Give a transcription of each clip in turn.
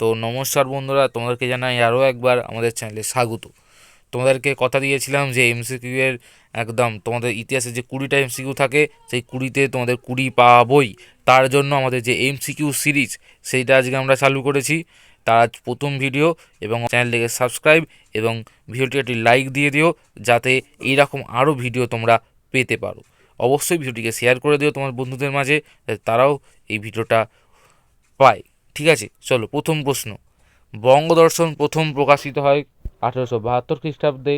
তো নমস্কার বন্ধুরা, তোমাদেরকে জানাই আরও একবার আমাদের চ্যানেলে স্বাগত। তোমাদেরকে কথা দিয়েছিলাম যে এমসিকিউ এর একদম তোমাদের ইতিহাসে যে 20টা এমসিকিউ থাকে সেই 20তে তোমাদের 20 পাবই। তার জন্য আমাদের যে এমসিকিউ সিরিজ সেইটা আজকে আমরা চালু করেছি। তার আজ প্রথম ভিডিও, এবং চ্যানেলটিকে সাবস্ক্রাইব এবং ভিডিওটি একটি লাইক দিয়ে দিও, যাতে এইরকম আরও ভিডিও তোমরা পেতে পারো। অবশ্যই ভিডিওটিকে শেয়ার করে দিও তোমার বন্ধুদের মাঝে, যাতে তারাও এই ভিডিওটা পায়। ঠিক আছে, চলো প্রথম প্রশ্ন। বঙ্গদর্শন প্রথম প্রকাশিত হয় 1872 খ্রিস্টাব্দে।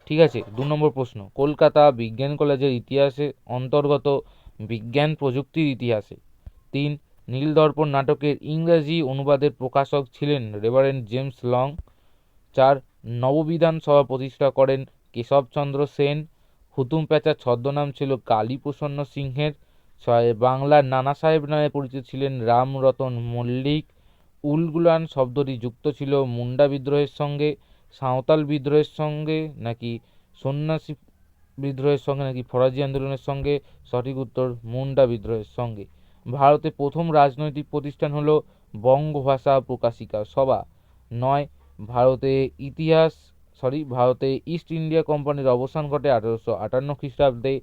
ঠিক আছে, 2 নম্বর প্রশ্ন। কলকাতা বিজ্ঞান কলেজের ইতিহাসে অন্তর্গত বিজ্ঞান প্রযুক্তির ইতিহাসে। 3। নীলদর্পণ নাটকের ইংরেজি অনুবাদের প্রকাশক ছিলেন রেভারেন্ড জেমস লং। 4। নববিধান সভা প্রতিষ্ঠা করেন কেশবচন্দ্র সেন। হুতুম প্যাঁচার ছদ্মনাম ছিল কালীপ্রসন্ন সিংহের। 6। বাংলার নানা সাহেব নামে পরিচিত ছিলেন রামরতন মল্লিক। উলগুলান শব্দটি যুক্ত ছিল মুন্ডা বিদ্রোহের সঙ্গে, সাঁওতাল বিদ্রোহের সঙ্গে, নাকি সন্ন্যাসী বিদ্রোহের সঙ্গে, নাকি ফরাজি আন্দোলনের সঙ্গে? সঠিক উত্তর মুন্ডা বিদ্রোহের সঙ্গে। ভারতে প্রথম রাজনৈতিক প্রতিষ্ঠান হলো বঙ্গভাষা প্রকাশিকা সভা। 9। ভারতে ভারতে ইস্ট ইন্ডিয়া কোম্পানির অবসান ঘটে 1858 খ্রিস্টাব্দে।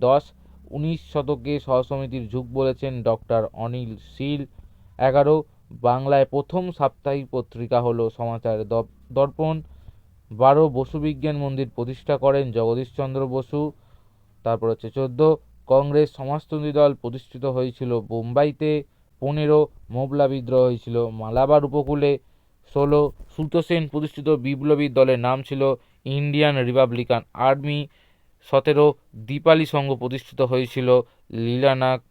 10। 19 শতকে সহসমিতির যুগ বলেছেন ডক্টর অনিল শীল। 11। বাংলায় প্রথম সাপ্তাহিক পত্রিকা হলো সমাচার দর্পণ। 12। বসু বিজ্ঞান মন্দির প্রতিষ্ঠা করেন জগদীশচন্দ্র বসু। তারপর হচ্ছে 14। কংগ্রেস সমাজতন্ত্রী দল প্রতিষ্ঠিত হয়েছিল বোম্বাইতে। 15। মোবলা বিদ্রোহ হয়েছিল মালাবার উপকূলে। 16। সুতো সেন প্রতিষ্ঠিত বিপ্লবী দলের নাম ছিল ইন্ডিয়ান রিপাবলিকান আর্মি। 17। দীপালি সংঘ প্রতিষ্ঠিত হয়েছিল লীলানাথ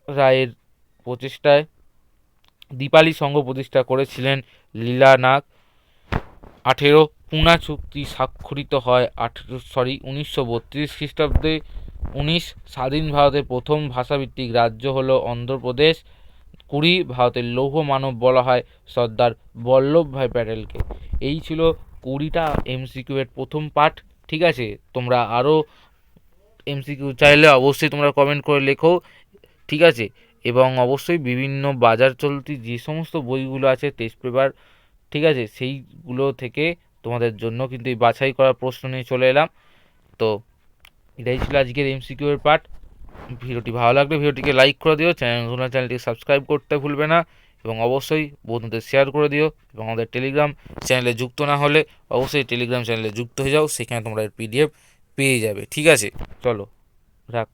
রায়ের প্রচেষ্টায়। দীপালি সংঘ প্রতিষ্ঠা করেছিলেন লীলানাথ। 18। পুনা চুক্তি স্বাক্ষরিত হয় 1932 খ্রিস্টাব্দে। 19। স্বাধীন ভারতের প্রথম ভাষাভিত্তিক রাজ্য হল অন্ধ্রপ্রদেশ। 20। ভারতের লৌহ মানব বলা হয় সর্দার বল্লভভাই প্যাটেলকে। এই ছিল 20টা এমসিকিউ এর প্রথম পার্ট। ঠিক আছে, তোমরা আরও এমসিকিউ চাইলে অবশ্যই তোমরা কমেন্ট করে লেখো। ঠিক আছে, এবং অবশ্যই বিভিন্ন বাজার চলতি যে সমস্ত বইগুলো আছে টেস্ট পেপার, ঠিক আছে, সেইগুলো থেকে তোমাদের জন্য কিন্তু এই বাছাই করা প্রশ্ন নিয়ে চলে এলাম। তো এটাই ছিল আজকের এমসিকিউ এর পার্ট। ভিডিওটি ভালো লাগলে ভিডিওটিকে লাইক করে দিও, চ্যানেলটিকে সাবস্ক্রাইব করতে ভুলবে না, এবং অবশ্যই বন্ধুদের শেয়ার করে দিও। এবং আমাদের টেলিগ্রাম চ্যানেলে যুক্ত না হলে অবশ্যই টেলিগ্রাম চ্যানেলে যুক্ত হয়ে যাও, সেখানে তোমরা এর পিডিএফ পেয়ে যাবে। ঠিক আছে, চলো রাখ।